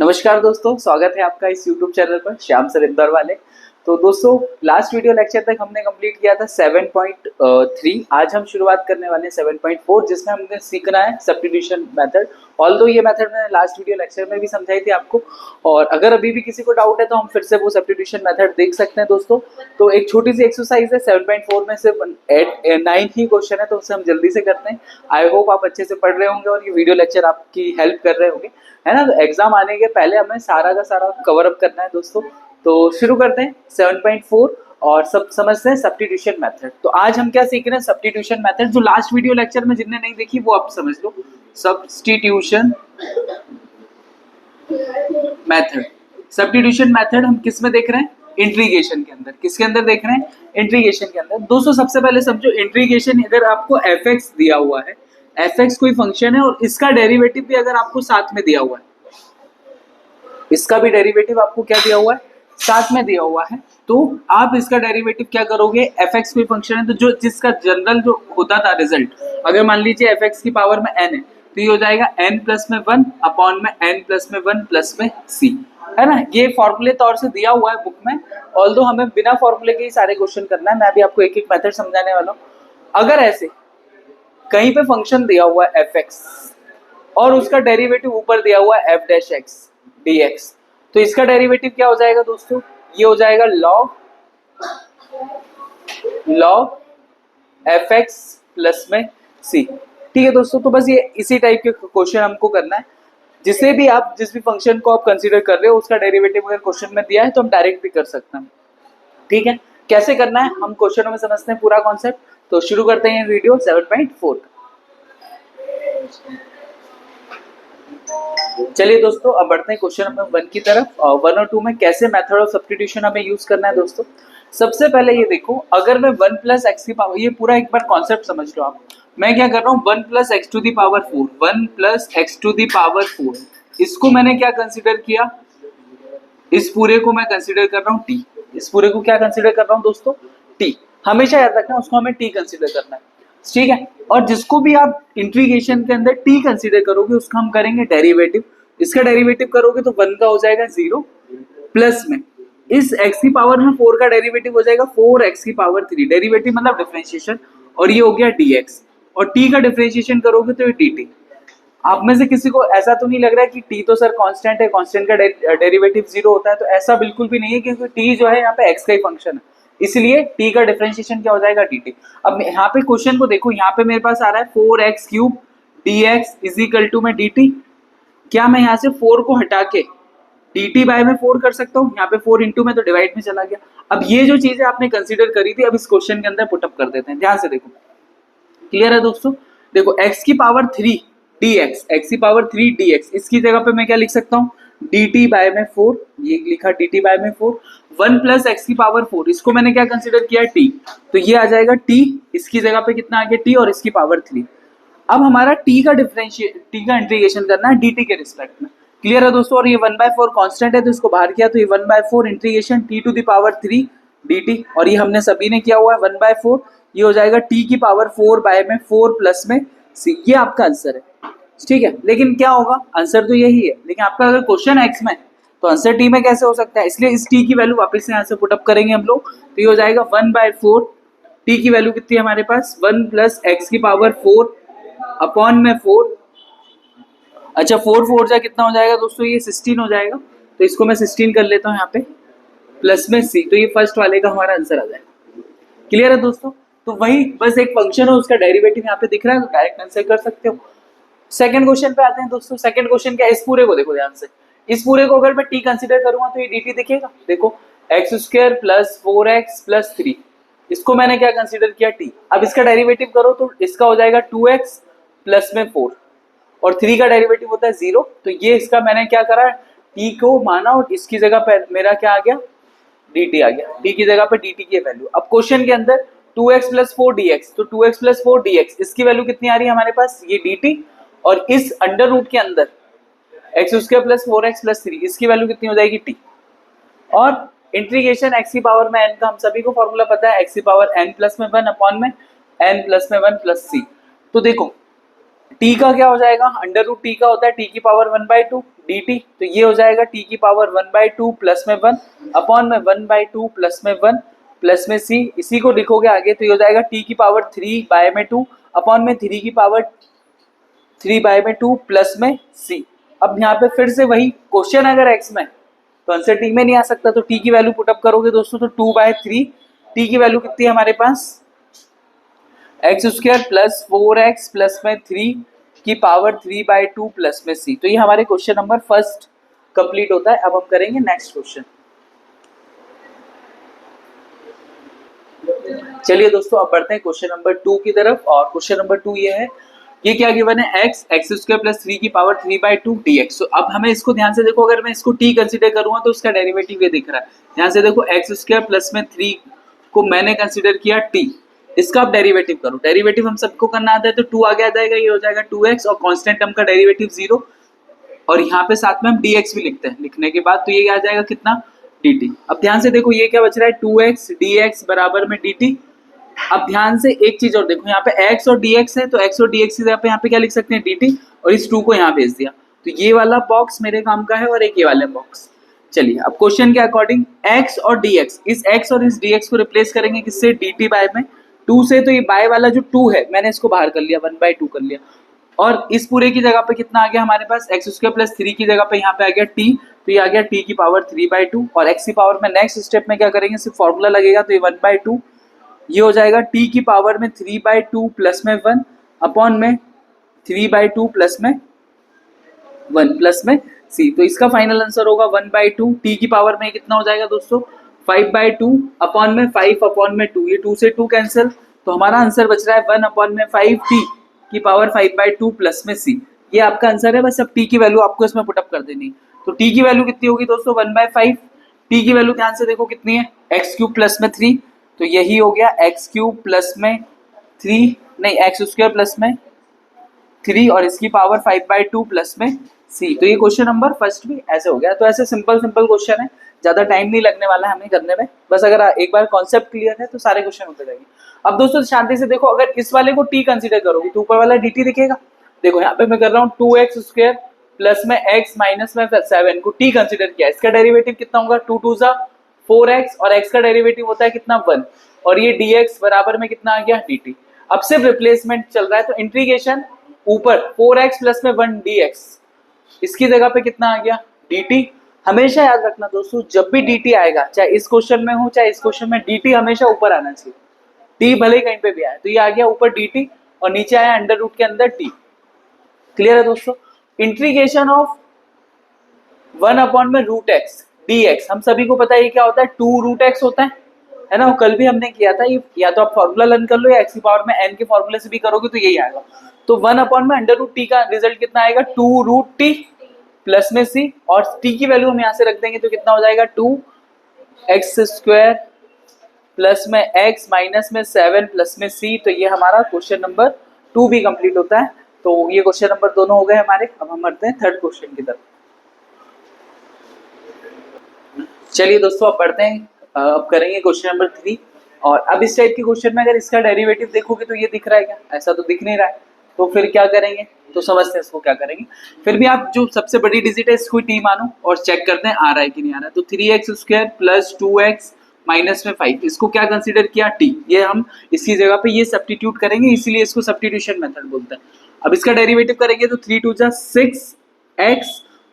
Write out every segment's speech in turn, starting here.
नमस्कार दोस्तों, स्वागत है आपका इस YouTube चैनल पर श्याम सर इंदौर वाले। तो दोस्तों, लास्ट वीडियो लेक्चर तक हमने कंप्लीट किया था 7.3। आज हम शुरुआत करने वाले हैं 7.4, जिसमें हमने सीखना है सब्स्टिट्यूशन मेथड। ऑल्दो ये मेथड मैंने लास्ट वीडियो लेक्चर में भी समझाई थी आपको, और अगर अभी भी किसी को डाउट है तो हम फिर से वो सब्स्टिट्यूशन मेथड देख सकते हैं दोस्तों। तो एक छोटी सी एक्सरसाइज है, 7.4 में सिर्फ 9 ही क्वेश्चन है, तो उसे हम जल्दी से करते हैं। आई होप आप अच्छे से पढ़ रहे होंगे और ये वीडियो लेक्चर आपकी हेल्प कर रहे होंगे, है ना। तो एग्जाम आने के पहले हमें सारा का सारा कवर अप करना है दोस्तों। तो शुरू करते हैं 7.4 और सब समझते हैं सब्स्टिट्यूशन मेथड। तो आज हम क्या सीख रहे हैं, सब्स्टिट्यूशन मेथड। जो लास्ट वीडियो लेक्चर में जिनने नहीं देखी वो आप समझ लो। सब्स्टिट्यूशन मेथड, सब्स्टिट्यूशन मेथड हम किस में देख रहे हैं, इंट्रीगेशन के अंदर। किसके अंदर देख रहे हैं, इंट्रीगेशन के अंदर। दोस्तों सबसे पहले समझो, इंट्रीगेशन अगर आपको fx दिया हुआ है, fx कोई फंक्शन है और इसका डेरिवेटिव भी अगर आपको साथ में दिया हुआ है, इसका भी डेरिवेटिव आपको क्या दिया हुआ है, साथ में दिया हुआ है, तो आप इसका डेरिवेटिव क्या करोगे, fx कोई फंक्शन है तो जो जिसका जनरल जो होता था रिजल्ट, अगर मान लीजिए fx की पावर में n है तो ये हो जाएगा n प्लस में 1 अपॉन में n प्लस में 1 प्लस में c, है ना। ये फॉर्मूले तौर से दिया हुआ है बुक में, ऑल्दो हमें बिना फॉर्मूले के ही सारे क्वेश्चन करना है। मैं भी आपको एक एक मेथड समझाने वाला हूँ। अगर ऐसे कहीं पे फंक्शन दिया हुआ है fx और उसका डेरिवेटिव ऊपर दिया हुआ है f डैश x dx, तो इसका डेरिवेटिव क्या हो जाएगा दोस्तों, ये हो जाएगा log fx प्लस में c। ठीक है दोस्तों, तो बस ये इसी टाइप के क्वेश्चन हमको करना है। जिसे भी आप जिस भी फंक्शन को आप कंसीडर कर रहे हो उसका डेरिवेटिव अगर क्वेश्चन में दिया है तो हम डायरेक्ट भी कर सकते हैं। ठीक है, कैसे करना है हम क्वेश्चनों में समझते हैं पूरा कॉन्सेप्ट। तो शुरू करते हैं वीडियो 7.4। चलिए दोस्तों, अब बढ़ते हैं क्वेश्चन नंबर 1 की तरफ। 1 और 2 में कैसे मेथड ऑफ सब्स्टिट्यूशन हमें यूज करना है दोस्तों। सबसे पहले ये देखो, अगर मैं 1 प्लस एक्स की पावर, ये पूरा एक बार कॉन्सेप्ट समझ लो आप। मैं क्या कर रहा हूँ, 1 plus x to the power 4, 1 plus x to the power 4, इसको मैंने क्या कंसिडर किया, इस पूरे को मैं कंसिडर कर रहा हूँ टी। इस पूरे को क्या कंसिडर कर रहा हूँ दोस्तों, टी। हमेशा याद रखना उसको हमें टी कंसिडर करना है, ठीक है। और जिसको भी आप इंटीग्रेशन के अंदर टी कंसिडर करोगे उसका हम करेंगे डेरिवेटिव। इसका डेरिवेटिव करोगे तो 1 का हो जाएगा 0 प्लस में इस x की पावर में 4 का डेरिवेटिव हो जाएगा 4x की पावर 3, डेरिवेटिव मतलब डिफरेंशिएशन, और ये हो गया dx। और t का डिफरेंशिएशन करोगे तो ये dt। आप में से किसी को ऐसा तो नहीं लग रहा है कि t तो सर कांस्टेंट है, कांस्टेंट का डेरिवेटिव 0 होता है, तो ऐसा बिल्कुल भी नहीं है, क्योंकि t जो है यहाँ पे x का ही फंक्शन है, इसलिए t का डिफरेंशिएशन क्या हो जाएगा dt। अब यहाँ पे क्वेश्चन को देखो, यहाँ पे मेरे पास आ रहा है 4x cube dx is equal to में dt। क्या मैं यहाँ से 4 को हटा के dt बाय में 4 कर सकता हूँ, यहाँ पे 4 इंटू में तो डिवाइड में चला गया। अब ये जो चीजें आपने कंसीडर करी थी, अब इस क्वेश्चन के अंदर पुटअप कर देते हैं, ध्यान से देखो। क्लियर है दोस्तों, देखो x की पावर 3 dx, x की पावर 3 dx, इसकी जगह पे मैं क्या लिख सकता हूँ, dt बाय में 4, ये लिखा dt बाय में 4। 1 प्लस एक्स की पावर 4, इसको मैंने क्या कंसीडर किया t, तो ये आ जाएगा t, इसकी जगह पे कितना आ गया t और इसकी पावर 3। अब हमारा t का टी का इंटीग्रेशन करना है dt के रिस्पेक्ट में। क्लियर है दोस्तों, और ये 1/4 कांस्टेंट है तो इसको बाहर किया तो ये 1/4 integration t to the power 3 dt, और ये हमने सभी ने किया हुआ है 1/4, ये हो जाएगा t की पावर 4 बाय में 4 प्लस में c। ये आपका आंसर है, ठीक है। लेकिन क्या होगा, आंसर तो यही है, लेकिन आपका अगर क्वेश्चन x में तो आंसर t में कैसे हो सकता है, इसलिए इस t की वैल्यू वापस से यहाँ से पुटअप करेंगे हम लोग, तो ये हो जाएगा 1/4। t की वैल्यू कितनी है हमारे पास, 1 प्लस एक्स की पावर 4 अपॉन में 4। अच्छा 4 4 जा कितना हो जाएगा दोस्तों, ये 16 हो जाएगा, तो इसको मैं 16 कर लेता हूँ यहाँ पे, प्लस में c, तो ये फर्स्ट वाले का हमारा आंसर आ जाएगा। क्लियर है दोस्तों, तो वही बस एक फंक्शन है, उसका डेरिवेटिव यहाँ पे दिख रहा है, तो डायरेक्ट आंसर कर सकते हो। सेकंड क्वेश्चन पे आते हैं दोस्तों। सेकंड क्वेश्चन क्या है, इस पूरे को देखो ध्यान से। इस पूरे को अगर मैं t कंसीडर करूंगा तो ये dt दिखेगा, देखो x square plus 4x plus 3, इसको मैंने क्या कंसीडर किया t। अब इसका डेरिवेटिव करो तो इसका हो जाएगा 2x प्लस में 4, और 3 का डेरिवेटिव होता है 0, तो ये इसका मैंने क्या करा, t को माना और इसकी जगह पर मेरा क्या आ गया, dt आ गया, t की जगह पे dt की वैल्यू। अब क्वेश्चन के अंदर 2x प्लस 4 dx, तो 2x प्लस 4 dx इसकी वैल्यू कितनी आ रही है हमारे पास, ये dt, और इस अंडर रूट के अंदर x square plus 4x plus 3 इसकी वैल्यू कितनी हो जाएगी t। और इंटीग्रेशन x की पावर में n का हम सभी को फॉर्मूला पता है, x की पावर n प्लस में 1 अपॉन में n प्लस में 1 प्लस c। तो देखो t का क्या हो जाएगा, अंडर रूट t का होता है t की पावर 1/2, dt, तो ये हो जाएगा t की पावर 1/2 प्लस में 1 अपॉन में 1/2 प्लस में 1 प्लस में c, इसी को लिखोगे आगे तो ये हो जाएगा t की पावर 3/2 अपॉन में 3 की पावर 3/2 प्लस में c। अब यहाँ पे फिर से वही क्वेश्चन, अगर x में तो आंसर t में नहीं आ सकता, तो t की वैल्यू पुटअप करोगे दोस्तों तो 2/3, t की वैल्यू कितनी है हमारे पास x² प्लस 4x प्लस में 3 की पावर 3/2 प्लस में c। तो ये हमारे क्वेश्चन नंबर फर्स्ट कंप्लीट होता है। अब हम करेंगे नेक्स्ट क्वेश्चन। चलिए दोस्तों अब बढ़ते हैं क्वेश्चन नंबर 2 की तरफ, और क्वेश्चन नंबर 2 ये है, ये क्या गिवन है x² प्लस 3 की पावर 3/2 dx। तो अब हमें इसको ध्यान से देखो, अगर मैं इसको t कंसीडर करूंगा तो इसका डेरिवेटिव ये दिख रहा है, ध्यान से देखो x² प्लस में 3 को मैंने कंसीडर किया t, इसका आप डेरिवेटिव करो, डेरिवेटिव हम सबको करना आता है तो 2 आगे आ जाएगा, ये हो जाएगा 2x और कांस्टेंट टर्म का डेरिवेटिव 0, और यहाँ पे साथ में हम dx भी लिखते हैं, लिखने के बाद तो ये आ जाएगा कितना dt। अब ध्यान से देखो ये क्या बच रहा है 2x dx बराबर में dt। अब ध्यान से एक चीज और देखो, यहाँ पे x और dx है तो x और dx की जगह पे यहाँ पे क्या लिख सकते हैं dt, और इस 2 को यहाँ भेज दिया, तो ये वाला बॉक्स मेरे काम का है और एक ये वाला बॉक्स। चलिए अब क्वेश्चन के अकॉर्डिंग x और dx, इस x और इस dx को रिप्लेस करेंगे किससे dt बाय में 2 से, तो ये बाय वाला जो 2 है मैंने इसको बाहर कर लिया 1/2 कर लिया, और इस पूरे की जगह पे कितना आ गया हमारे पास x² प्लस 3 की जगह पे यहाँ पे आ गया t, तो ये आ गया t की पावर 3/2, और x की पावर में नेक्स्ट स्टेप में क्या करेंगे सिर्फ फॉर्मूला लगेगा, तो ये 1/2 ये हो जाएगा t की पावर में 3/2 प्लस में 1 अपॉन में 3/2 प्लस में 1 प्लस में c, तो इसका फाइनल आंसर होगा 1/2, t की पावर में कितना हो जाएगा दोस्तों 5/2 अपॉन में 5 अपॉन में 2, ये 2 से 2 कैंसिल, तो हमारा आंसर बच रहा है 1 अपॉन में 5t की पावर 5/2 प्लस में c, ये आपका आंसर है। बस अब t की वैल्यू आपको इसमें पुटअप कर देनी, तो t की वैल्यू कितनी होगी दोस्तों 1/5, t की वैल्यू ध्यान से देखो कितनी है x³ प्लस में 3, तो यही हो गया x³ प्लस में 3 नहीं x² प्लस में 3 और इसकी पावर 5/2 प्लस में c, तो ये क्वेश्चन नंबर फर्स्ट भी ऐसे हो गया। तो ऐसे सिंपल सिंपल क्वेश्चन है, ज्यादा टाइम नहीं लगने वाला है हमें करने में, बस अगर एक बार कॉन्सेप्ट क्लियर है तो सारे क्वेश्चन होते जाएंगे। अब दोस्तों शांति से देखो, अगर इस वाले को t कंसीडर करोगे तो ऊपर वाला dt दिखेगा, देखो यहाँ पे मैं कर रहा हूँ 2x² प्लस में x माइनस में 7 को t कंसीडर किया, इसका डेरिवेटिव कितना होगा 2 2 जा 4x और x का डेरिवेटिव होता है कितना 1, और ये dx बराबर में कितना आ गया dt। अब सिर्फ रिप्लेसमेंट चल रहा है, तो इंटीग्रेशन ऊपर 4x प्लस में 1 dx, इसकी जगह पे कितना आ गया dt। हमेशा याद रखना दोस्तों, जब भी dt आएगा चाहे इस क्वेश्चन में हो चाहे इस क्वेश्चन में, dt हमेशा ऊपर आना चाहिए, t भले ही कहीं पे भी आए, तो ये आ गया ऊपर dt और नीचे आया अंडर रूट के अंदर t। क्लियर है दोस्तों। इंटीग्रेशन ऑफ 1 अपॉन में रूट x dx, हम सभी को पता है ये क्या होता है 2√x होता है ना, वो कल भी हमने किया था, ये या तो आप फॉर्मूला लर्न कर लो या x की पावर में n के फॉर्मूले से भी करोगे तो यही आएगा। तो 1 अपॉन में अंडर रूट t का रिजल्ट कितना आएगा 2√t प्लस में c, और t की वैल्यू हम यहाँ से रख देंगे तो कितना हो जाएगा 2x² प्लस में x माइनस में 7 प्लस में c, तो ये हमारा क्वेश्चन नंबर 2 भी कंप्लीट होता है। तो ये क्वेश्चन नंबर दोनों हो गए हमारे। अब हम बढ़ते हैं थर्ड क्वेश्चन की तरफ। चलिए दोस्तों अब बढ़ते हैं, अब करेंगे क्वेश्चन नंबर 3, और अब इस टाइप के क्वेश्चन में अगर इसका डेरिवेटिव देखोगे तो ये दिख रहा है क्या, ऐसा तो दिख नहीं रहा है, तो फिर क्या करेंगे, तो समझते हैं इसको क्या करेंगे। फिर भी आप जो सबसे बड़ी डिजिट है इसको t मानो और चेक करते हैं आ रहा है कि नहीं आ रहा है, तो 3x² प्लस 2x माइनस में 5, इसको क्या कंसीडर किया t, ये हम इसकी जगह पे ये सब्स्टिट्यूट करेंगे, इसीलिए इसको सब्स्टिट्यूशन मेथड बोलते हैं। अब इसका डेरिवेटिव करेंगे तो 3 2 जा 6x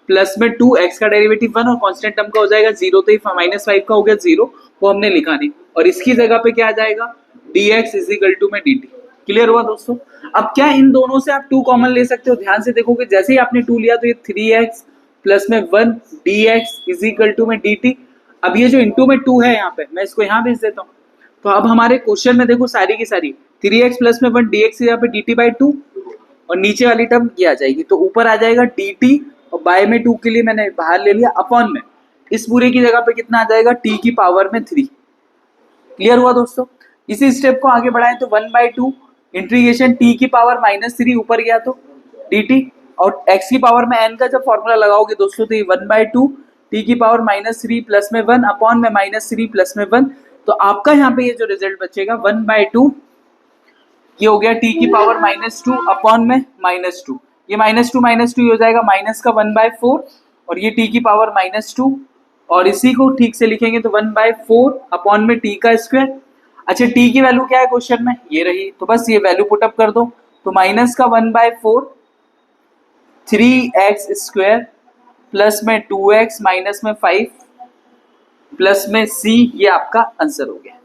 प्लस में 2x का डेरिवेटिव 1 और कांस्टेंट टर्म का हो जाएगा 0, तो ये -5 का हो गया 0, वो हमने लिखा नहीं, और इसकी जगह पे क्या आ जाएगा dx इज इक्वल टू में dt। क्लियर हुआ दोस्तों। अब क्या इन दोनों से आप 2 कॉमन ले सकते हो, ध्यान से देखोगे जैसे ही आपने 2 लिया तो ये 3x प्लस में 1 dx इज इक्वल टू में dt। अब ये जो इंटू में 2 है यहाँ पे मैं इसको यहाँ भेज देता हूँ, तो अब हमारे क्वेश्चन में देखो सारी की सारी 3x प्लस में 1 dx यहाँ पे dt/2 और नीचे वाली टर्म ये आ जाएगी, तो ऊपर आ जाएगा dt और बाय में 2 के लिए मैंने बाहर ले लिया अपॉन में इस पूरे की जगह पे कितना आ जाएगा t की पावर में 3। क्लियर हुआ दोस्तों। इसी स्टेप को आगे बढ़ाएं तो 1/2 इंटीग्रेशन t की पावर -3 ऊपर गया तो dt, और x की पावर में n का जब फॉर्मूला लगाओगे दोस्तों तो ये 1/2 t की पावर -3 प्लस में 1 अपॉन में -3 प्लस में 1, तो आपका यहाँ पे ये जो रिजल्ट बचेगा 1/2 ये हो गया t की पावर -2 अपॉन में -2, ये -2 हो जाएगा माइनस का 1/4 और ये टी की पावर -2, और इसी को ठीक से लिखेंगे तो 1/4 अपॉन में टी का स्क्वायर। अच्छा टी की वैल्यू क्या है क्वेश्चन में, ये रही, तो बस ये वैल्यू पुटअप कर दो, तो माइनस का 1/4 3x स्क्वायर प्लस में 2x माइनस में 5 प्लस में c, ये आपका आंसर हो गया।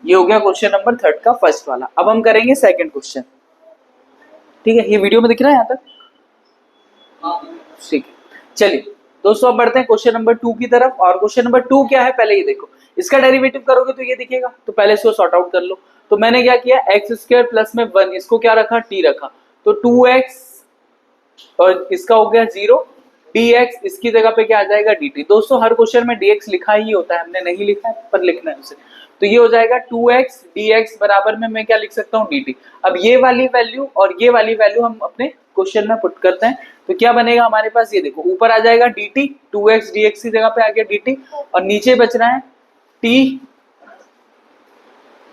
ये हो गया क्वेश्चन नंबर 3 का फर्स्ट वाला। अब हम करेंगे सेकंड क्वेश्चन, ठीक है, ये वीडियो में दिख रहा है यहाँ तक, ठीक है। चलिए दोस्तों अब बढ़ते हैं क्वेश्चन नंबर 2 की तरफ। और क्वेश्चन नंबर 2 क्या है, पहले ये देखो, इसका डेरिवेटिव करोगे तो ये दिखेगा, तो पहले इसको सॉर्ट आउट कर लो। तो मैंने क्या किया, एक्स स्क्वायर प्लस में 1, इसको क्या रखा, टी रखा, तो 2x और इसका हो गया 0, dx इसकी जगह पे क्या आ जाएगा, dt। दोस्तों हर क्वेश्चन में dx लिखा ही होता है, हमने नहीं लिखा है पर लिखना है उसे, तो ये हो जाएगा 2x dx बराबर में मैं क्या लिख सकता हूँ, dt। अब ये वाली वैल्यू और ये वाली वैल्यू हम अपने क्वेश्चन में पुट करते हैं, तो क्या बनेगा हमारे पास, ये देखो ऊपर आ जाएगा dt, 2x dx की जगह पे आ गया dt, और नीचे बच रहा है t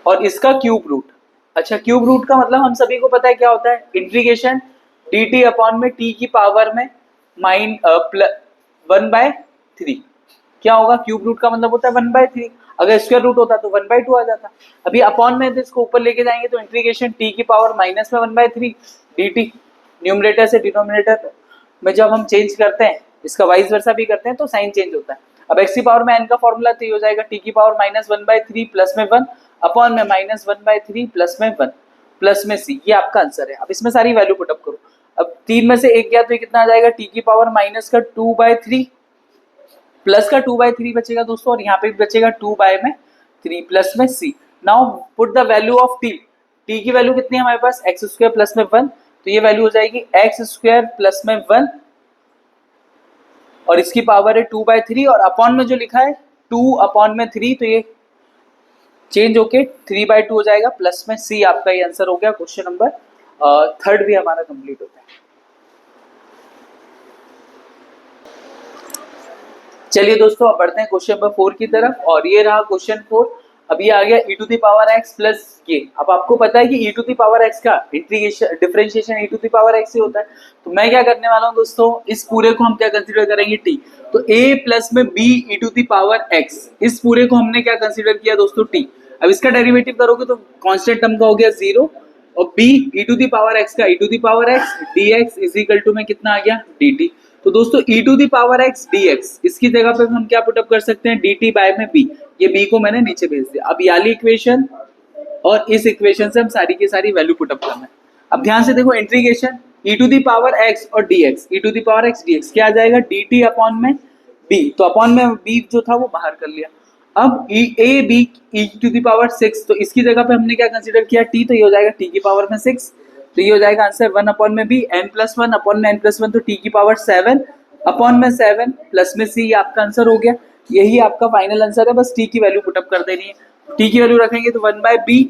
और इसका क्यूब रूट। अच्छा क्यूब रूट का मतलब हम सभी को पता है क्या होता है, इंटीग्रेशन dt अपॉन में t की पावर में 1/3, क्या होगा, क्यूब रूट का मतलब होता है 1/3, अगर स्क्वायर रूट होता तो 1/2 आ जाता। अभी अपॉन में इसको ऊपर लेके जाएंगे तो इंटीग्रेशन t की पावर माइनस में 1/3 dt, न्यूमरेटर से डिनोमिनेटर में जब हम चेंज करते हैं, इसका वाइस वर्सा भी करते हैं तो साइन चेंज होता है। अब x की पावर में n का फॉर्मूला तो ये हो जाएगा t की पावर -1/3 प्लस में 1 अपॉन में -1/3 प्लस में 1 प्लस में c, ये आपका आंसर है। अब इसमें सारी वैल्यू पुटअप करो, अब 3 में से 1 गया तो ये कितना आ जाएगा, t की पावर माइनस का 2/3 प्लस का 2/3 बचेगा दोस्तों, और यहाँ पे बचेगा 2/3 प्लस में c। Now put the value of t, t की वैल्यू कितनी है हमारे पास, एक्स स्क्वायर प्लस में 1, तो ये वैल्यू हो जाएगी एक्स स्क्वायर प्लस में 1 और इसकी पावर है 2/3, और अपॉन में जो लिखा है 2/3, तो ये चेंज होके 3/2 हो जाएगा प्लस में c, आपका ये आंसर हो गया। क्वेश्चन नंबर 3 भी हमारा कंप्लीट होता है। चलिए दोस्तों अब बढ़ते हैं क्वेश्चन नंबर 4 की तरफ, और ये रहा क्वेश्चन 4। अब ये आ गया e to the power x plus ये। अब आपको पता है कि e to the power x का integration differentiation e to the power x से होता है, तो मैं क्या करने वाला हूँ दोस्तों, इस पूरे को हम क्या कंसीडर करेंगे, t, तो a प्लस में b e to the power x, इस पूरे को हमने क्या कंसीडर किया दोस्तों, t। अब इसका डेरिवेटिव करोगे तो कांस्टेंट टर्म का हो गया 0, और b e to the power x का e to the power x dx is equal to में कितना आ गया, dt। तो दोस्तों e to the power x dx, इसकी जगह पे हम क्या पुटअप कर सकते हैं, dt बाय में b, ये b को मैंने नीचे भेज दिया। अब याली इक्वेशन और इस इक्वेशन से हम सारी की सारी वैल्यू पुटअप करना है। अब ध्यान से देखो, integration e to the power x और dx, e to the power x dx क्या आ जाएगा, dt अपॉन में b, तो अपॉन में b जो था वो बाहर कर लिया। अब a b e to the power 6, तो इसकी जगह पे हमने क्या कंसीडर किया, t, तो ये हो जाएगा t की पावर में 6, तो ये हो जाएगा आंसर 1 अपॉन में b, n+1 अपॉन में n+1, तो t की पावर 7 अपॉन में 7 प्लस में c, ये आपका आंसर हो गया। यही आपका फाइनल आंसर है, बस t की वैल्यू पुटअप कर देनी है। t की वैल्यू रखेंगे तो 1/b,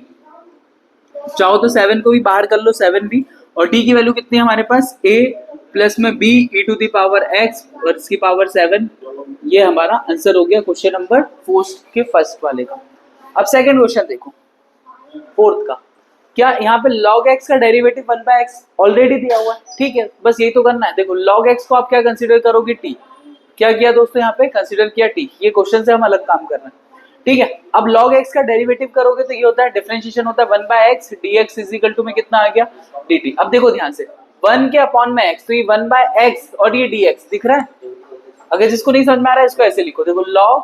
चाहो तो 7 को भी बाहर कर लो 7b, और t की वैल्यू कितनी है हमारे पास, a प्लस में b e to the power x और इसकी पावर 7, ये हमारा आंसर हो गया क्वेश्चन नंबर 4 के फर्स्ट वाले का। अब सेकंड क्वेश्चन देखो, फोर्थ का, क्या यहाँ पे log x का डेरिवेटिव 1/x ऑलरेडी दिया हुआ है, ठीक है, बस यही तो करना है। देखो log x को आप क्या कंसीडर करोगे, t, क्या किया दोस्तों, यहाँ पे कंसीडर किया t, ये क्वेश्चन से हम अलग काम कर रहे हैं, ठीक है। अब log x का डेरिवेटिव करोगे तो ये होता है डिफरेंशिएशन होता है 1/x dx is equal to में कितना आ गया, dt। अब देखो ध्यान से, 1 के अपॉन में x, तो ये 1/x और ये dx दिख रहा है। अगर जिसको नहीं समझ में आ रहा है इसको ऐसे लिखो, देखो log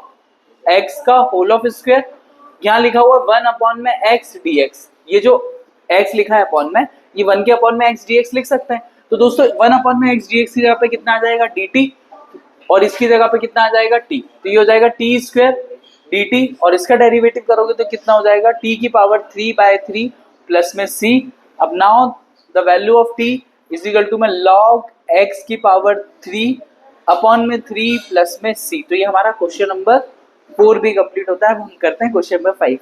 x का होल ऑफ स्क्वायर, यहाँ लिखा हुआ 1 अपॉन में x dx, ये जो x लिखा है अपॉन में, ये 1 के अपॉन में x dx लिख सकते हैं। तो दोस्तों 1 अपॉन में x dx की जगह पे कितना आ जाएगा, dt, और इसकी जगह पे कितना आ जाएगा, t, तो ये हो जाएगा t स्क्वायर dt, और इसका डेरिवेटिव करोगे तो कितना हो जाएगा, t की पावर 3/3 प्लस में c। अब now the value of t is equal to में log x की पावर 3 अपॉन में 3 प्लस में c, तो ये हमारा क्वेश्चन नंबर 4 भी कंप्लीट होता है। अब हम करते हैं क्वेश्चन नंबर 5।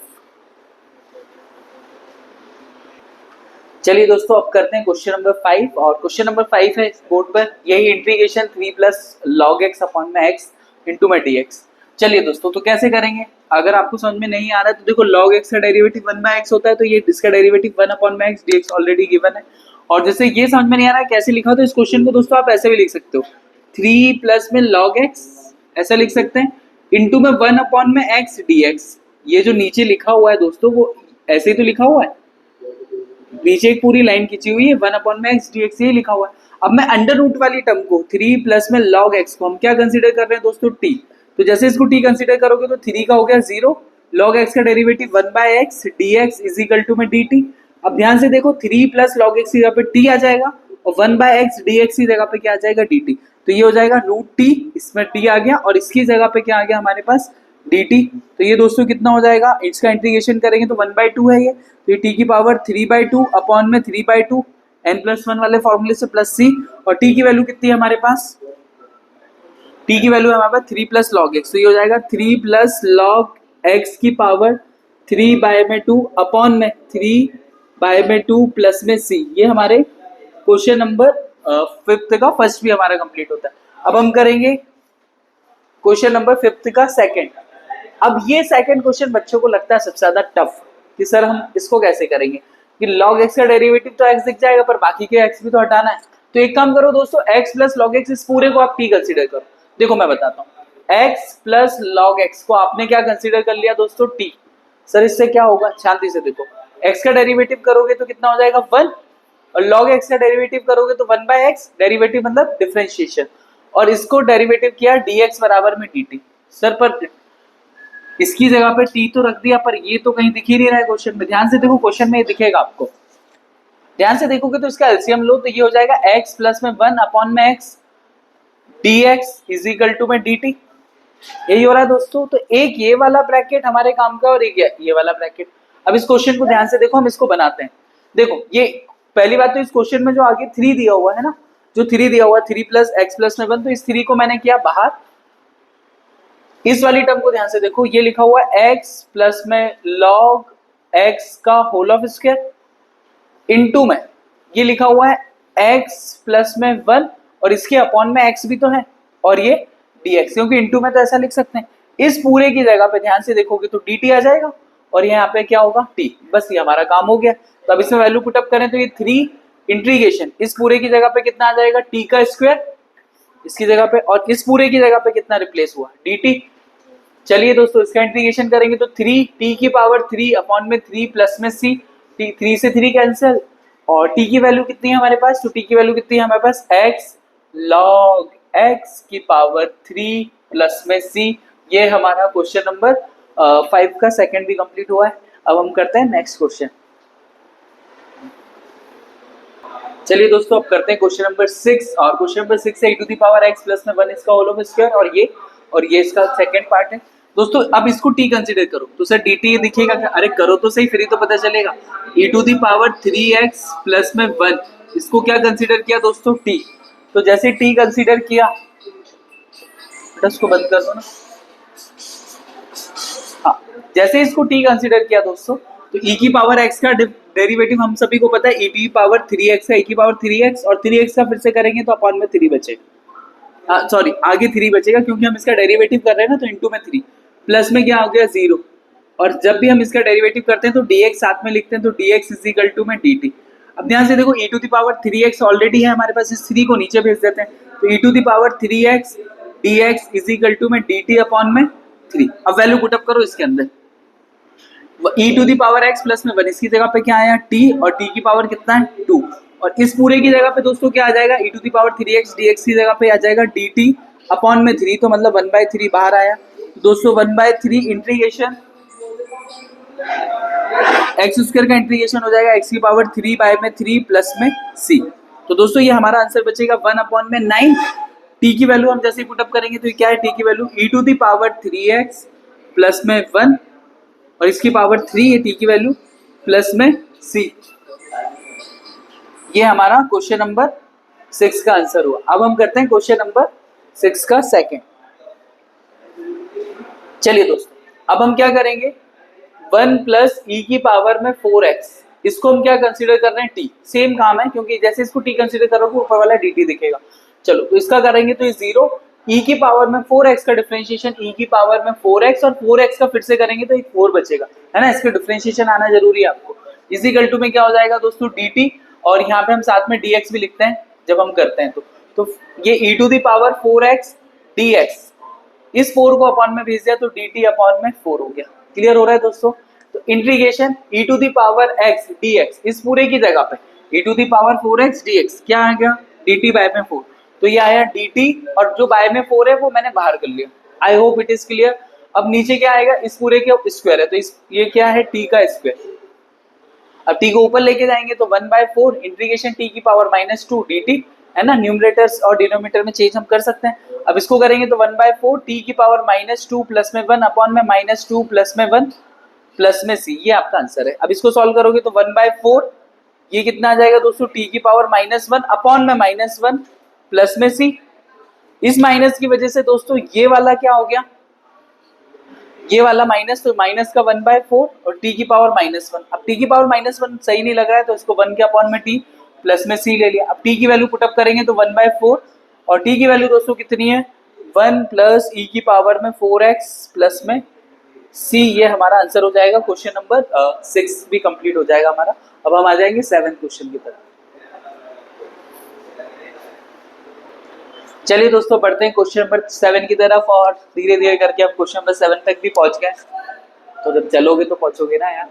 चलिए दोस्तों अब करते हैं क्वेश्चन नंबर 5, और क्वेश्चन नंबर 5 है बोर्ड पर, यही integration 3 plus log x upon में x इंटू में dx। चलिए दोस्तों तो कैसे करेंगे, अगर आपको समझ में नहीं आ रहा है तो देखो log x का डेरिवेटिव 1/x होता है, तो ये इसका डेरिवेटिव 1 अपॉन में x dx ऑलरेडी गिवन है। और जैसे ये समझ में नहीं आ रहा है कैसे लिखा हो, तो इस क्वेश्चन को दोस्तों आप ऐसे भी लिख सकते हो, 3 प्लस में log x, ऐसा लिख सकते हैं, इंटू में 1 अपॉन में x dx। ये जो नीचे लिखा हुआ है दोस्तों वो ऐसे ही तो लिखा हुआ है, नीचे एक पूरी लाइन खींची हुई है, 1 अपॉन में x dx ये लिखा हुआ है। अब मैं अंडर रूट वाली टर्म को 3 प्लस में log x को हम क्या कंसीडर कर रहे हैं दोस्तों, t। तो जैसे इसको t कंसीडर करोगे तो 3 का हो गया 0, log x का derivative 1/x dx is equal to में dt। अब ध्यान से देखो 3 प्लस log x की जगह पे t आ जाएगा और 1/x dx की जगह पे क्या आ जाएगा, dt। तो ये हो जाएगा रूट t, इसमें t आ गया और इसकी जगह पे क्या आ गया हमारे पास, dt। तो ये दोस्तों कितना हो जाएगा, इसका इंटीग्रेशन करेंगे तो 1/2 है ये, तो ये t की पावर 3/2 अपॉन में 3/2 n+1 वाले फॉर्मूले से प्लस c, और t की वैल्यू कितनी है हमारे पास, t की वैल्यू है हमारे पास 3 प्लस log x, तो ये हो जाएगा 3 प्लस log x की पावर 3/2 अपॉन में 3/2 प्लस में c। ये हमारे क्वेश्चन नंबर 5 का फर्स्ट भी हमारा कंप्लीट होता है। अब हम करेंगे क्वेश्चन नंबर 5 का सेकंड। अब ये सेकंड क्वेश्चन बच्चों को लगता है सबसे ज्यादा टफ कि सर हम इसको कैसे करेंगे, कि log x का डेरिवेटिव तो x दिख जाएगा पर बाकी के x भी तो हटाना है। तो एक काम करो दोस्तों, x प्लस log x इस पूरे को आप t कंसीडर करो। देखो मैं बताता हूँ, x प्लस log x को आपने क्या कंसीडर कर लिया दोस्तों, t। सर इससे क्या होगा, शांति से देखो, x का डेरिवेटिव करोगे तो कितना हो जाएगा 1, और log x का डेरिवेटिव करोगे तो 1/x, डेरिवेटिव मतलब डिफरेंशिएशन, और इसको डेरिवेटिव किया dx बराबर में dt। सर पर इसकी जगह पे t तो रख दिया पर ये तो कहीं दिख ही नहीं रहा है क्वेश्चन में। ध्यान से देखो क्वेश्चन में ये दिखेगा आपको, ध्यान से देखोगे तो इसका एलसीएम लो तो ये हो जाएगा x प्लस में 1 अपॉन में x dx is equal to में dt। यही हो रहा है दोस्तों। तो एक ये वाला ब्रैकेट हमारे काम का और एक ये वाला ब्रैकेट। अब इस क्वेश्चन को ध्यान से देखो, हम इसको बनाते हैं। देखो ये पहली बात तो इस क्वेश्चन में जो आगे 3 दिया हुआ है ना, जो 3 दिया हुआ है 3 प्लस x प्लस में 1, तो इस 3 को मैंने किया बाहर। इस वाली टर्म को ध्यान से देखो, ये लिखा हुआ है x प्लस में log x का होल ऑफ स्क्वायर इनटू में ये लिखा हुआ है x प्लस में 1 और इसके अपॉन में x भी तो है और ये dx, क्योंकि इनटू में तो ऐसा लिख सकते हैं। इस पूरे की जगह पे ध्यान से देखोगे तो dt आ जाएगा और यहाँ पे क्या होगा t। बस ये हमारा काम हो गया। तो अब इसमें वैल्यू पुटअप करें तो ये 3 इंटीग्रेशन इस पूरे की जगह पे कितना आ जाएगा, t का स्क्वायर इसकी जगह पे, और इस पूरे की जगह पे कितना रिप्लेस हुआ, dt। चलिए दोस्तों इसका इंटीग्रेशन करेंगे तो 3 t की पावर 3 अपॉन में 3 प्लस में c, 3 से 3 कैंसिल, और t की वैल्यू कितनी है हमारे पास, तो t की वैल्यू कितनी है हमारे पास, x log x की पावर 3 प्लस में c। ये हमारा क्वेश्चन नंबर 5 का सेकंड भी कंप्लीट हुआ है। अब हम करते हैं नेक्स्ट क्वेश्चन। चलिए दोस्तों अब करते हैं क्वेश्चन नंबर 6, और क्वेश्चन नंबर 6 है e to the power x plus में 1 इसका होल ऑफ स्क्वायर, और ये इसका सेकंड पार्ट है दोस्तों। अब इसको t कंसीडर करो तो सर dt दिखेगा क्या, अरे करो तो सही फिर ही तो पता चलेगा। e to the power 3x plus में 1 इसको क्या कंसीडर किया दोस्तों, t। तो जैसे t कंसीडर किया, बेटा इसको बंद कर दो ना। हाँ, जैसे इसको t कंसीडर किया दोस्तों तो e की पावर x का डेरिवेटिव हम सभी को पता है, e की पावर 3x है, e की पावर 3x, और 3x का फिर से करेंगे तो अपॉन में 3 बचेगा, सॉरी आगे 3 बचेगा क्योंकि हम इसका डेरिवेटिव कर रहे हैं ना, तो इनटू में 3 प्लस में क्या हो गया 0, और जब भी हम इसका डेरिवेटिव करते हैं तो dx साथ में लिखते हैं, तो dx इज इक्वल टू में dt। अब ध्यान से देखो e to the power 3x already है हमारे पास, इस 3 को नीचे भेज देते हैं, तो e to the power 3x dx is equal to में dt अपॉन में 3। अब वैल्यू पुटअप करो इसके अंदर, e to the power x plus में 1 इसकी जगह पे क्या आया t, और t की पावर कितना है 2, और इस पूरे की जगह पे दोस्तों क्या आ जाएगा, e to the power 3x dx की जगह पे आ जाएगा dt अपॉन में 3, तो मतलब 1/3 बाहर आया दोस्तों। 1/3 इंटीग्रेशन x स्क्वायर का इंटीग्रेशन हो जाएगा x की पावर 3/3 प्लस में c। तो दोस्तों ये हमारा आंसर बचेगा 1 अपॉन में 9। t की वैल्यू हम जैसे पुटअप करेंगे तो क्या है, t की value e to the power 3x plus में 1 और इसकी पावर 3 है, t की वैल्यू प्लस में c। ये हमारा क्वेश्चन नंबर 6 का आंसर हुआ। अब हम करते हैं क्वेश्चन नंबर 6 का सेकंड। चलिए दोस्तों अब हम क्या करेंगे, 1 प्लस e की पावर में 4x इसको हम क्या कंसीडर कर रहे हैं, t। सेम काम है क्योंकि जैसे इसको t कंसीडर करोगे ऊपर वाला dt दिखेगा। चलो तो इसका करेंगे तो ये 0, e की पावर में 4x का डिफरेंशिएशन e की पावर में 4x, और 4x का फिर से करेंगे तो एक 4 बचेगा, है ना। इसका डिफरेंशिएशन आना जरूरी है आपको। इज इक्वल टू में क्या हो जाएगा दोस्तों dt, और यहाँ पे हम साथ में dx भी लिखते हैं जब हम करते हैं तो तो ये e to the power 4x dx, इस 4 को अपॉन में भेज दिया तो dt अपॉन में 4 हो गया। क्लियर हो रहा है दोस्तों? तो integration e to the power x dx, इस पूरे की जगह पे e to the power 4x dx क्या आ गया, dt बाय में 4, तो ये आया dt और जो बाय में 4 है वो मैंने बाहर कर लिया। I hope it is clear. अब नीचे क्या आएगा, इस पूरे के स्क्वायर है तो इस ये क्या है, t का स्क्वायर। अब t को ऊपर लेके जाएंगे तो 1/4 इंटीग्रेशन t की पावर -2 dt, है ना, न्यूमरेटर्स और डिनोमिनेटर में चेंज हम कर सकते हैं। अब इसको करेंगे तो 1/4 t की पावर -2 प्लस में 1 अपॉन में -2 प्लस में 1 प्लस में c, ये आपका आंसर है। अब इसको सॉल्व करोगे तो 1/4 ये कितना आ जाएगा दोस्तों, t की पावर -1 अपॉन में -1 प्लस में c। इस माइनस की वजह से दोस्तों ये वाला क्या हो गया, ये वाला माइनस, तो माइनस का 1/4 और t की पावर -1। अब t की पावर -1 सही नहीं लग रहा है तो इसको 1 के अपॉन में t प्लस में c ले लिया। अब t की वैल्यू पुटअप करेंगे तो 1/4 और t की वैल्यू दोस्तों कितनी है, 1 प्लस e की पावर में 4x प्लस में c, ये हमारा आंसर हो जाएगा। क्वेश्चन नंबर 6 भी कंप्लीट हो जाएगा हमारा। अब हम आ जाएंगे 7 क्वेश्चन की तरफ। चलिए दोस्तों बढ़ते हैं क्वेश्चन नंबर 7 की तरफ और धीरे धीरे करके हम क्वेश्चन नंबर 7 तक भी पहुंच गए, तो जब चलोगे तो पहुंचोगे ना यार,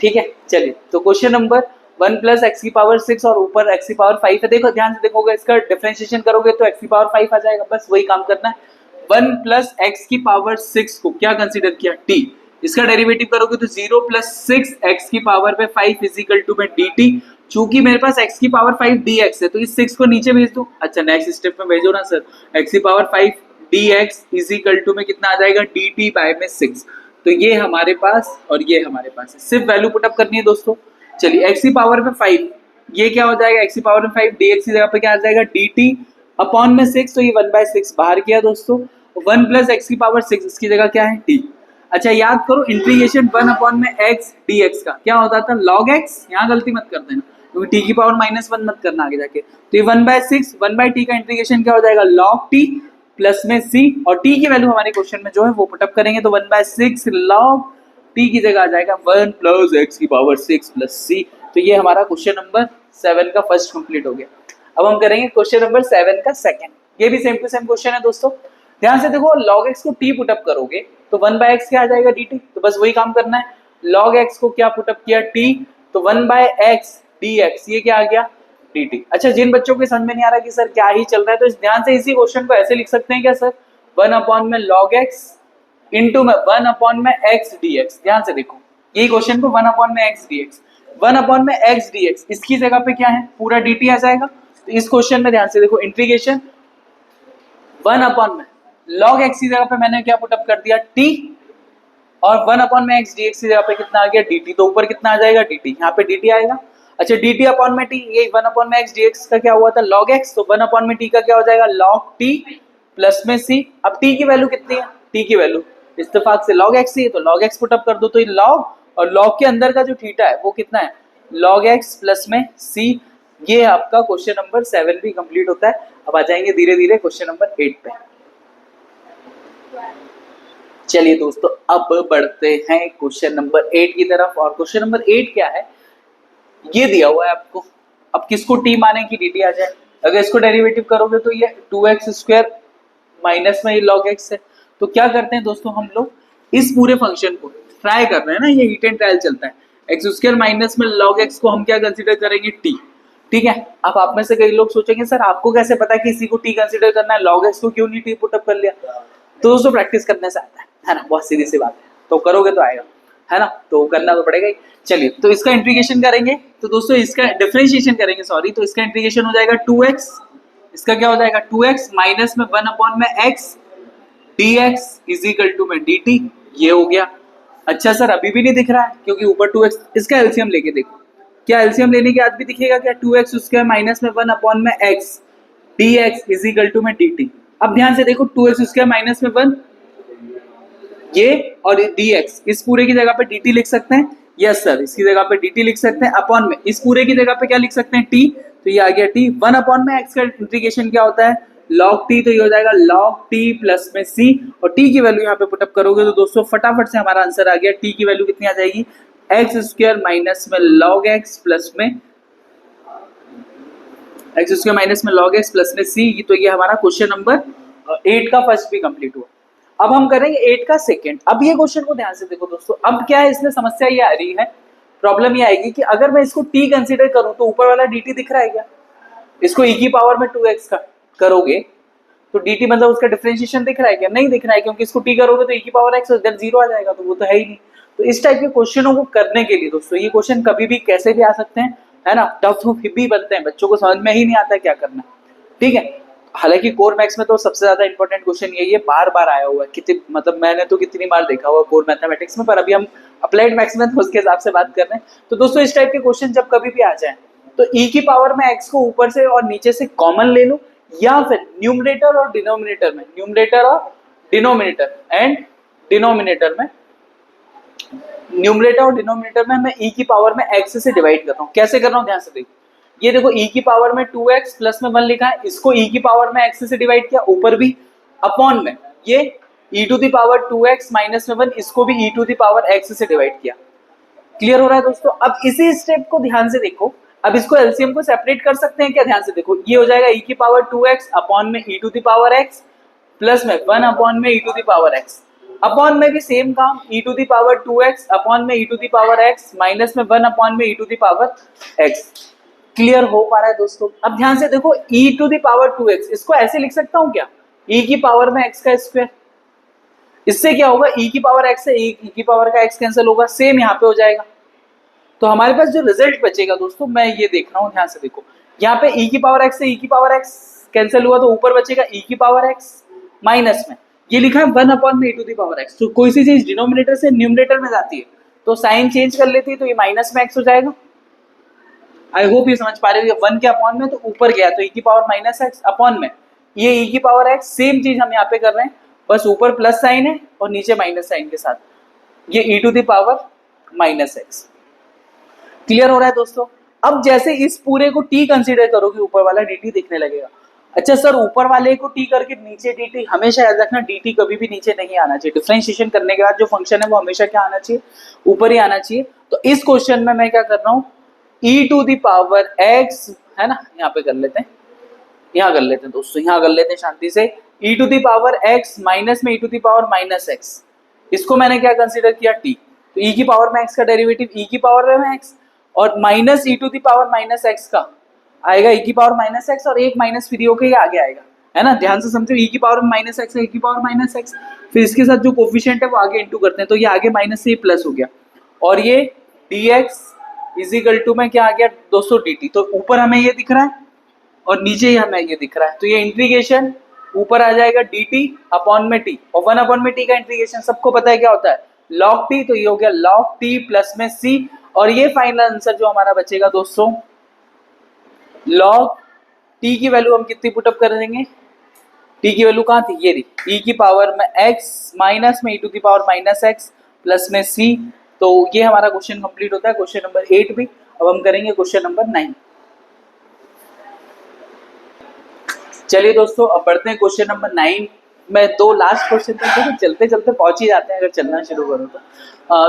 ठीक है। चलिए तो क्वेश्चन नंबर 1 प्लस एक्स की पावर 6 और ऊपर एक्स की पावर 5 है। देखो ध्यान से देखोगे, इसका डिफरेंशिएशन करोगे तो एक्स की पावर 5 आ जाएगा, बस वही काम करना है। 1 प्लस एक्स की पावर 6 को क्या कंसीडर किया, t, इसका डेरिवेटिव करोगे तो 0 प्लस 6 एक्स की पावर पे 5 इजिकल टू में dt। चूंकि मेरे पास x की पावर 5 dx है तो इस 6 को नीचे भेज दो। अच्छा नेक्स्ट स्टेप में भेजो ना सर, x की पावर 5 dx इजिकल टू में कितना आ जाएगा, dt बाय में 6। तो ये हमारे पास और ये हमारे पास है, सिर्फ वैल्यू पुटअप करनी है दोस्तों। चलिए x की पावर में 5, ये क्या हो जाएगा, x की पावर में 5 dx की जगह पे क्या आ जाएगा, dt अपॉन में 6, तो ये 1/6 बाहर किया दोस्तों। 1 प्लस एक्स की पावर 6, इसकी जगह क्या है, t। अच्छा याद करो इंटीग्रेशन 1 अपॉन में x dx का क्या होता था, log x, यहाँ गलती मत कर देना क्योंकि t की पावर -1 मत करना आगे जाके। तो ये 1/6 1/t का इंटीग्रेशन क्या हो जाएगा, log t प्लस में c, और t की वैल्यू हमारे क्वेश्चन में जो है वो पुटअप करेंगे तो 1/6 log t की जगह आ जाएगा 1 प्लस एक्स की पावर 6 प्लस c। तो ये हमारा क्वेश्चन नंबर 7 का फर्स्ट कंप्लीट हो गया। अब हम करेंगे क्वेश्चन नंबर 7 का सेकंड, ये भी सेम टू सेम क्वेश्चन है दोस्तों। ध्यान से देखो, log x को t पुटअप करोगे तो 1/x क्या आ जाएगा, dt, तो बस वही काम करना है। log x को क्या पुटअप किया, t, तो 1/x dx, ये क्या आ गया, dt। अच्छा जिन बच्चों के समझ में नहीं आ रहा कि सर क्या ही चल रहा है, तो ध्यान से इसी क्वेश्चन को ऐसे लिख सकते हैं क्या सर, 1 अपॉन में log x इंटू में 1 अपॉन में x dx। ध्यान से देखो यही क्वेश्चन को 1 अपॉन में x dx, 1 अपॉन में x dx, इसकी जगह पे क्या है, पूरा dt आ जाएगा। तो इस क्वेश्चन में ध्यान से देखो, इंटीग्रेशन 1 अपॉन में log x की जगह पे मैंने क्या पुटअप कर दिया, t, और 1 अपॉन में x dx की जगह पे कितना आ गया, dt, तो ऊपर कितना आ जाएगा, dt, यहाँ पे dt आएगा। अच्छा dt अपॉन में t, ये 1 अपॉन में x dx का क्या हुआ था, log x, तो 1 अपॉन में t का क्या हो जाएगा, log t प्लस में c। अब t की वैल्यू कितनी है, t की वैल्यू इत्तेफाक से log x है, तो log x पुटअप कर दो, तो ये log और log के अंदर का जो थीटा है वो कितना है, log x प्लस में c। ये आपका क्वेश्चन नंबर 7 भी कंप्लीट होता है। अब आ जाएंगे धीरे धीरे क्वेश्चन नंबर 8 पे। चलिए दोस्तों अब बढ़ते हैं क्वेश्चन नंबर 8 की तरफ, और क्वेश्चन नंबर 8 क्या है, ये दिया हुआ है आपको। अब किसको t माने कि dt आ जाए, अगर इसको डेरिवेटिव करोगे तो ये 2x स्क्वायर माइनस में ये log x है। तो क्या करते हैं दोस्तों, हम लोग इस पूरे फंक्शन को ट्राई कर रहे हैं ना, ये हीट एंड ट्रायल चलता है, एक्स स्क्वायर माइनस में log x को हम क्या कंसीडर करेंगे, t, ठीक है। अब आप में से कई लोग सोचेंगे सर आपको कैसे पता कि इसी को t कंसीडर करना है, log x को क्यों नहीं t पुटअप कर लिया। तो दोस्तों प्रैक्टिस करने से आता है ना, बहुत सीधी सी बात है, तो करोगे तो आएगा, है ना, तो करना तो पड़ेगा ही। चलिए तो इसका इंटीग्रेशन करेंगे तो दोस्तों इसका डिफरेंशिएशन करेंगे, सॉरी, तो इसका इंटीग्रेशन हो जाएगा 2x, इसका क्या हो जाएगा 2x माइनस में 1 अपॉन में x dx is equal to में dt, ये हो गया। अच्छा सर अभी भी नहीं दिख रहा है क्योंकि ऊपर 2x, इसका एलसीएम लेके देखो, क्या एलसीएम लेने के बाद भी दिखेगा क्या, 2x स्क्वायर माइनस में 1 अपॉन में x dx is equal to में dt। अब ध्यान से देखो 2x स्क्वायर माइनस में 1, ये और dx, इस पूरे की जगह पे dt लिख सकते हैं, यस सर, इसकी जगह पे dt लिख सकते हैं, अपॉन में इस पूरे की जगह पे क्या लिख सकते हैं, t, तो ये आ गया t। 1 अपॉन में x का इंटीग्रेशन क्या होता है, log t, तो ये हो जाएगा log t प्लस में c, और t की वैल्यू यहाँ पे पुटअप करोगे तो दोस्तों फटाफट से हमारा आंसर आ गया। t की वैल्यू कितनी आ जाएगी, एक्स स्क्वायर माइनस में log x प्लस में एक्स स्क्वायर माइनस में log x प्लस में c, तो ये हमारा क्वेश्चन नंबर 8 का फर्स्ट भी कंप्लीट हुआ। अब हम करेंगे 8 का सेकंड। अब ये क्वेश्चन को ध्यान से देखो दोस्तों, अब क्या है इसमें समस्या ये आ रही है, प्रॉब्लम ये आएगी कि अगर मैं इसको t कंसीडर करूं तो ऊपर वाला dt दिख रहा है क्या? इसको e की पावर में 2x का करोगे तो dt मतलब उसका डिफरेंशिएशन दिख रहा है क्या? नहीं दिख रहा है, क्योंकि इसको t करोगे तो e की पावर x इधर 0 आ जाएगा, तो वो तो है ही नहीं। तो इस टाइप के क्वेश्चनों को करने के लिए दोस्तों, ये क्वेश्चन कभी भी कैसे भी आ सकते हैं, है ना, टफ तो फिर भी बनते हैं, बच्चों को समझ में ही नहीं आता क्या करना, ठीक है। हालांकि कोर मैथ्स में तो सबसे ज्यादा इंपॉर्टेंट क्वेश्चन यही है, बार बार आया हुआ है, कितनी मतलब मैंने तो कितनी बार देखा हुआ कोर मैथमेटिक्स में, पर अभी हम अप्लाइड मैथ्स में तो उसके हिसाब से बात कर रहे हैं। तो दोस्तों इस टाइप के क्वेश्चन जब कभी भी आ जाए तो e की पावर में x को ऊपर से और नीचे से कॉमन ले लो, या फिर न्यूमरेटर और डिनोमिनेटर में, न्यूमरेटर और डिनोमिनेटर एंड डिनोमिनेटर में, न्यूमरेटर और डिनोमिनेटर में मैं e की पावर में x से डिवाइड कर रहा हूँ। कैसे कर रहा हूँ ध्यान से देखो, ये देखो e की पावर में 2x प्लस में 1 लिखा है, इसको e की पावर में x से डिवाइड किया, ऊपर भी अपॉन में ये e to the power 2x minus में 1, इसको भी e to the power x से डिवाइड किया। क्लियर हो रहा है दोस्तों? अब इसी स्टेप को ध्यान से देखो, अब इसको एलसीएम को सेपरेट कर सकते हैं क्या? ध्यान से देखो, ये हो जाएगा e की पावर 2x अपॉन में e to the power x plus में 1 अपॉन में e to the power x, upon में भी सेम काम e to the power 2x upon में e to the power x minus में 1 अपॉन में e to the power x। Clear हो पा रहा है दोस्तों? अब ध्यान से देखो, e to the power 2x इसको ऐसे लिख सकता हूं क्या, e की पावर में x का स्क्वायर, इससे क्या होगा, e की पावर x से e की पावर का x कैंसिल होगा, सेम यहाँ पे हो जाएगा। तो हमारे पास जो रिजल्ट बचेगा दोस्तों, मैं ये देख रहा हूँ, ध्यान से देखो, यहाँ पे e की पावर x से e की पावर x कैंसिल हुआ, तो ऊपर बचेगा e की पावर x माइनस में ये लिखा है 1 अपॉन में e to the power x। तो कोई सी चीज डिनोमिनेटर से न्यूमरेटर में जाती है तो साइन चेंज कर लेती है, तो ये माइनस में x हो जाएगा। आई होप ये समझ पा रहे हो, 1 के अपॉन में तो ऊपर गया तो e की पावर माइनस x अपॉन में ये e की पावर x, सेम चीज हम यहाँ पे कर रहे हैं, बस ऊपर प्लस साइन है और नीचे माइनस साइन के साथ ये e to the power minus x। Clear हो रहा है दोस्तों? अब जैसे इस पूरे को t कंसीडर करोगे, ऊपर वाला dt दिखने लगेगा। अच्छा सर, ऊपर वाले को t करके नीचे dt, हमेशा याद रखना dt कभी भी नीचे नहीं आना चाहिए। डिफरेंशिएशन करने के बाद जो फंक्शन है वो हमेशा क्या आना चाहिए, ऊपर ही आना चाहिए। तो इस क्वेश्चन में मैं क्या कर रहा हूँ, e to the power x, है ना, यहाँ पे कर लेते हैं, यहाँ कर लेते हैं दोस्तों, यहाँ कर लेते हैं शांति से, e to the power x minus में e to the power minus x, इसको मैंने क्या कंसीडर किया, t। तो e की पावर में x का डेरिवेटिव e की पावर में x और minus e to the power minus x का आएगा e की पावर माइनस x, और एक माइनस फ्री होकर ये आगे आएगा, है ना, ध्यान से समझो, e की पावर में माइनस x है, e की पावर माइनस x, फिर इसके साथ जो कोफिशिएंट है वो आगे इंटू करते हैं, तो ये आगे माइनस से प्लस हो गया, और ये dx इज इक्वल टू में क्या आ गया दोस्तों, dt। तो ऊपर हमें ये दिख रहा है और नीचे ही हमें ये दिख रहा है, तो ये इंटीग्रेशन ऊपर आ जाएगा dt अपॉन में t, और 1 अपॉन में t का इंटीग्रेशन सबको पता है क्या होता है, log t, तो ये हो गया log t प्लस में c, और ये फाइनल आंसर जो हमारा बचेगा दोस्तों, log t की वैल्यू हम कितनी पुटअप कर देंगे, t की वैल्यू कहाँ थी, ये रही, e की पावर में x माइनस में e to the power minus x plus में c। तो ये हमारा क्वेश्चन कंप्लीट होता है, क्वेश्चन नंबर 8 भी। अब हम करेंगे क्वेश्चन नंबर 9। चलिए दोस्तों, अब बढ़ते हैं क्वेश्चन नंबर 9 में। दो लास्ट क्वेश्चन तक चलते चलते पहुंच ही जाते हैं अगर चलना शुरू करो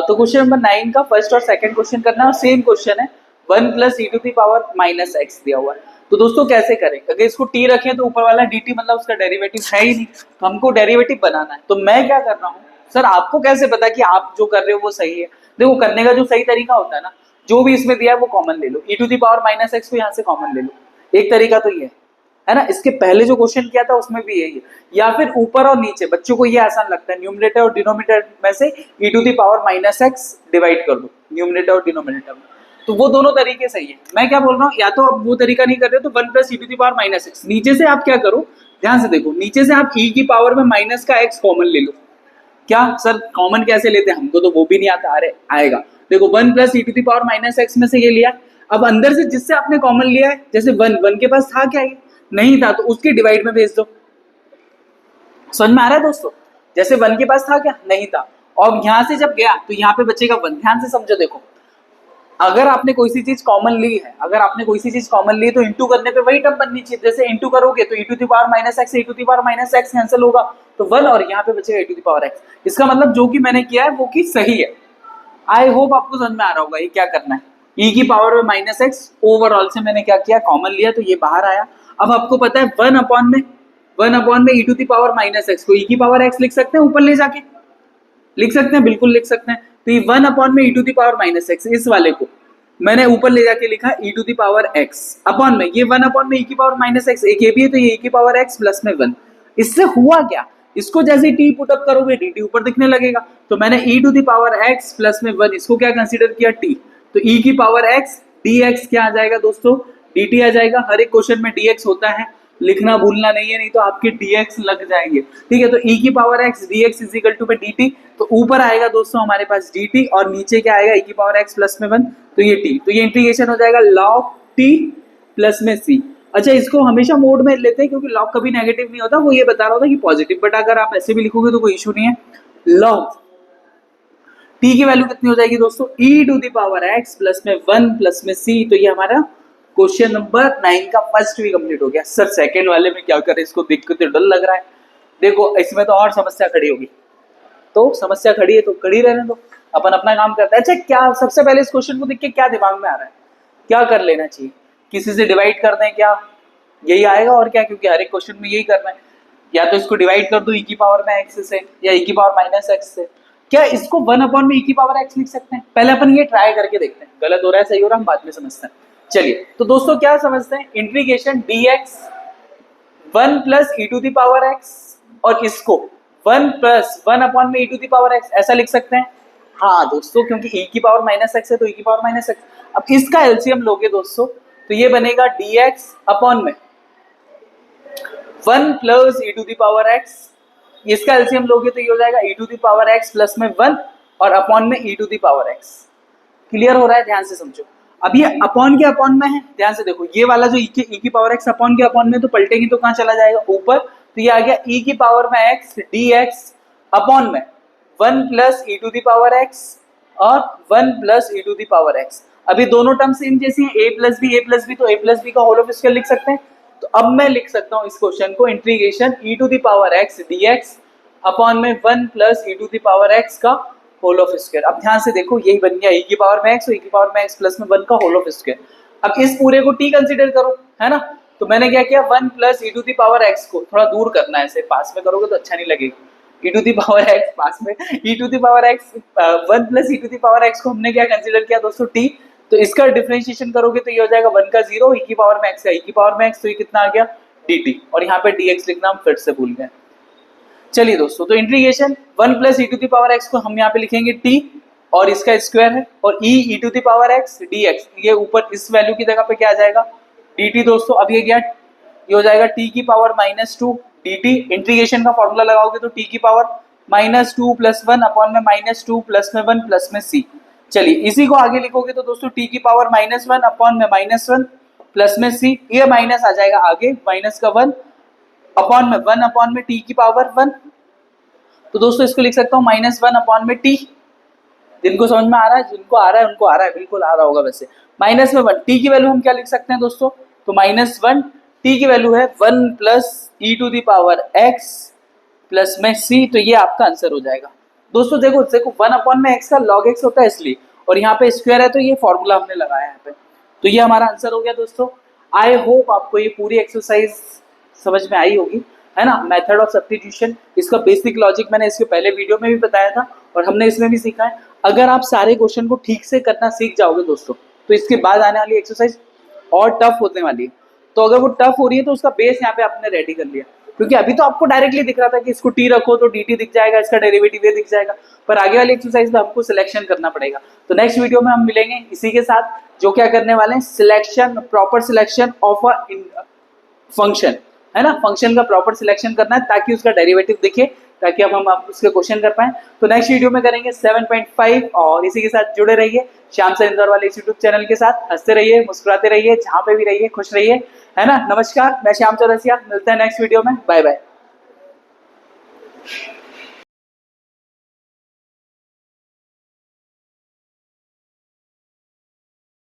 तो क्वेश्चन नंबर 9 का फर्स्ट और सेकंड क्वेश्चन करना है, सेम क्वेश्चन है, 1 plus e to the power minus x दिया हुआ है। तो दोस्तों कैसे करें, अगर इसको t रखें तो ऊपर वाला dt मतलब उसका डेरिवेटिव है ही नहीं, तो हमको डेरिवेटिव बनाना है। तो मैं क्या कर रहा हूँ, सर आपको कैसे पता कि आप जो कर रहे हो वो सही है? देखो, करने का जो सही तरीका होता है ना, जो भी इसमें दिया है वो कॉमन ले लो, e to the power minus x को यहाँ से कॉमन ले लो, एक तरीका तो ये है ना। इसके पहले जो क्वेश्चन किया था उसमें भी यही है, या फिर ऊपर और नीचे, बच्चों को ये आसान लगता है, न्यूमरेटर और डिनोमिनेटर में से e to the power minus x divide कर दो, न्यूमरेटर और डिनोमिनेटर में, तो वो दोनों तरीके सही है। मैं क्या बोल रहा हूँ, या तो आप वो तरीका नहीं कर रहे हो तो 1 plus e to the power minus x, नीचे से आप क्या करो, ध्यान से देखो, नीचे से आप e की पावर में माइनस का x कॉमन ले लो। क्या सर कॉमन कैसे लेते हैं, हमको तो वो भी नहीं आता, अरे आएगा, देखो 1 plus e to the power minus x में से ये लिया, अब अंदर से जिससे आपने कॉमन लिया है, जैसे 1 के पास था क्या, ये नहीं था, तो उसके डिवाइड में भेज दो। समझ में आ रहा है दोस्तों, जैसे 1 के पास था क्या, नहीं था, और यहां से जब गया तो यहाँ पे बचेगा 1। ध्यान से समझो, देखो अगर आपने कोई सी चीज कॉमन ली है, अगर आपने कोई सी चीज कॉमन ली है तो इंटू करने पे वही टर्म बननी चाहिए, जैसे इंटू करोगे तो e to the power minus x, e to the power minus x cancel होगा तो 1, और यहाँ पे बचेगा e to the power x। इसका मतलब जो कि मैंने किया है वो कि सही है। आई होप आपको समझ में आ रहा होगा ये क्या करना है। e की पावर में माइनस एक्स, ओवरऑल से मैंने क्या किया, कॉमन लिया तो ये बाहर आया। अब आपको पता है 1 अपॉन में e to the power minus x को e की पावर x लिख सकते हैं, ऊपर ले जाके लिख सकते हैं, बिल्कुल लिख सकते हैं। तो ये 1 अपॉन में e to the power minus x, इस वाले को मैंने ऊपर ले जाके लिखा e to the power x upon में ये 1 अपॉन में e की पावर माइनस एक्स, एक ये भी है तो ये e की पावर x प्लस में 1। इससे हुआ क्या, इसको जैसे t पुट अप करोगे dt ऊपर दिखने लगेगा, तो मैंने e to the power x plus में 1 इसको क्या कंसीडर किया, t। तो e की पावर x dx क्या आ जाएगा दोस्तों, dt आ जाएगा। हर एक क्वेश्चन में dx होता है, लिखना भूलना नहीं है, नहीं तो आपके dx लग जाएंगे, ठीक है। तो e की power x dx is equal to पे dt, तो ऊपर आएगा दोस्तों हमारे पास dt और नीचे क्या आएगा e की पावर x प्लस में 1, तो ये t, तो ये इंटीग्रेशन हो जाएगा log t प्लस में c। अच्छा, इसको हमेशा मोड में लेते हैं क्योंकि log कभी नेगेटिव नहीं होता, वो ये बता रहा होता कि पॉजिटिव, बट अगर आप ऐसे भी लिखोगे तो कोई इशू नहीं है। log t की वैल्यू कितनी हो जाएगी दोस्तों, e to the power x plus में 1 प्लस में c। तो ये हमारा क्वेश्चन नंबर 9 का फर्स्ट भी कंप्लीट हो गया। सर सेकंड वाले में क्या करें, इसको देख के तो डर लग रहा है। देखो इसमें तो और समस्या खड़ी होगी, तो समस्या खड़ी है तो खड़ी रहने दो, अपन अपना काम करते हैं। अच्छा, क्या सबसे पहले इस क्वेश्चन को देख के क्या दिमाग में आ रहा है, क्या कर लेना चाहिए, किसी से डिवाइड कर दें क्या, यही आएगा और क्या, क्योंकि हर एक क्वेश्चन में यही करना है। या तो इसको डिवाइड कर दो e की पावर में x से या e की पावर माइनस एक्स से। क्या इसको 1 अपॉन में e की पावर x लिख सकते हैं, पहले अपन ये ट्राई करके देखते हैं, गलत हो रहा है सही हो रहा है हम बाद में समझते हैं। चलिए तो दोस्तों क्या समझते हैं, integration dx 1 plus e to the power x, और इसको 1 प्लस 1 अपॉन में e to the power x ऐसा लिख सकते हैं। हाँ दोस्तों, क्योंकि e की पावर माइनस एक्स है तो e की पावर माइनस एक्स। अब इसका एलसीएम लोगे दोस्तों तो ये बनेगा dx अपॉन में 1 plus e to the power x, इसका एलसीएम लोगे तो ये हो जाएगा e to the power x plus में 1 और अपॉन में e to the power x। Clear हो रहा है, ध्यान से समझो। अब ये अपॉन के अपॉन में है, ध्यान से देखो, ये वाला जो e की पावर x अपॉन के अपॉन में तो पलटेगी तो कहां चला जाएगा, ऊपर। तो ये आ गया e की पावर में x dx अपॉन में 1 plus e to the power x और 1 plus e to the power x। अभी दोनों टर्म सेम जैसी हैं, a प्लस बी, तो a प्लस बी का होल ऑफ स्क्वायर लिख सकते हैं। तो अब मैं लिख सकता हूं इस क्वेश्चन को integration e to the power x dx upon में 1 plus e to the power x का होल ऑफ स्क्वायर। अब ध्यान से देखो, यही बन गया e की पावर में x और e की पावर में x प्लस में 1 का होल ऑफ स्क्वायर। अब इस पूरे को t कंसीडर करो, है ना। तो मैंने क्या किया, 1 plus e to the power x को थोड़ा दूर करना है, ऐसे पास में करोगे तो अच्छा नहीं लगेगा। e to the power x पास में, e to the power x 1 plus e to the power x को हमने क्या कंसीडर किया दोस्तों, t। तो इसका डिफरेंशिएशन करोगे तो ये हो जाएगा 1 का 0, e की पावर में x का e की पावर में x, तो ये कितना आ गया dt, और यहाँ पे dx लिखना हम फिर से भूल गए। चलिए दोस्तों, तो integration 1 plus e to the power x को हम यहाँ पे लिखेंगे t, और इसका स्क्वायर है, और e to the power x dx, ये ऊपर इस वैल्यू की जगह पे क्या आ जाएगा dt दोस्तों। अब ये गया, ये हो जाएगा t की पावर -2 dt। इंटीग्रेशन का फॉर्मूला लगाओगे तो t की पावर -2 प्लस 1 अपॉन में -2 प्लस में 1 प्लस में c। चलिए इसी को आगे लिखोगे तो दोस्तों t की पावर -1 अपॉन में -1 प्लस में c, ये माइनस आ जाएगा आगे, माइनस का 1 अपॉन में 1 अपॉन में t की पावर 1। तो दोस्तों इसको लिख सकता हूँ -1 अपॉन में t। जिनको समझ में आ रहा है, जिनको आ रहा है उनको आ रहा है, बिल्कुल आ रहा होगा वैसे। माइनस में 1, t की वैल्यू हम क्या लिख सकते हैं दोस्तों, तो -1, t की वैल्यू है 1 plus e to the power x plus में c। तो ये आपका आंसर हो जाएगा दोस्तों। देखो 1 अपॉन में x का log x होता है इसलिए, और यहाँ पे स्क्वायर है तो ये फॉर्मूला हमने लगाया यहाँ पे, तो ये हमारा आंसर हो गया दोस्तों। आई होप आपको ये पूरी एक्सरसाइज समझ में आई होगी, है ना। मेथड ऑफ सब्स्टिट्यूशन, इसका बेसिक लॉजिक मैंने इसके पहले वीडियो में भी बताया था और हमने इसमें भी सीखा है। अगर आप सारे क्वेश्चन को ठीक से करना सीख जाओगे दोस्तों, तो इसके बाद आने वाली एक्सरसाइज और टफ होने वाली है। तो अगर वो टफ हो रही है तो उसका बेस यहाँ पे आपने रेडी कर लिया, क्योंकि अभी तो आपको डायरेक्टली दिख रहा था कि इसको t रखो तो dt दिख जाएगा, इसका डेरिवेटिव ये दिख जाएगा, पर आगे वाली एक्सरसाइज में हमको सिलेक्शन करना पड़ेगा। तो नेक्स्ट वीडियो में हम मिलेंगे इसी के साथ, जो क्या करने वाले हैं, selection, proper selection of a function, है ना। फंक्शन का प्रॉपर सिलेक्शन करना है ताकि उसका डेरिवेटिव दिखे, ताकि अब हम उसके क्वेश्चन कर पाए। तो नेक्स्ट वीडियो में करेंगे 7.5, और इसी के साथ जुड़े रहिए श्याम सर इंदौर वाले इस यूट्यूब चैनल के साथ। हंसते रहिए, मुस्कुराते रहिए, जहाँ पे भी रहिए खुश रहिए, है ना। नमस्कार, मैं श्याम चौरसिया, मिलते हैं नेक्स्ट वीडियो में, बाय बाय।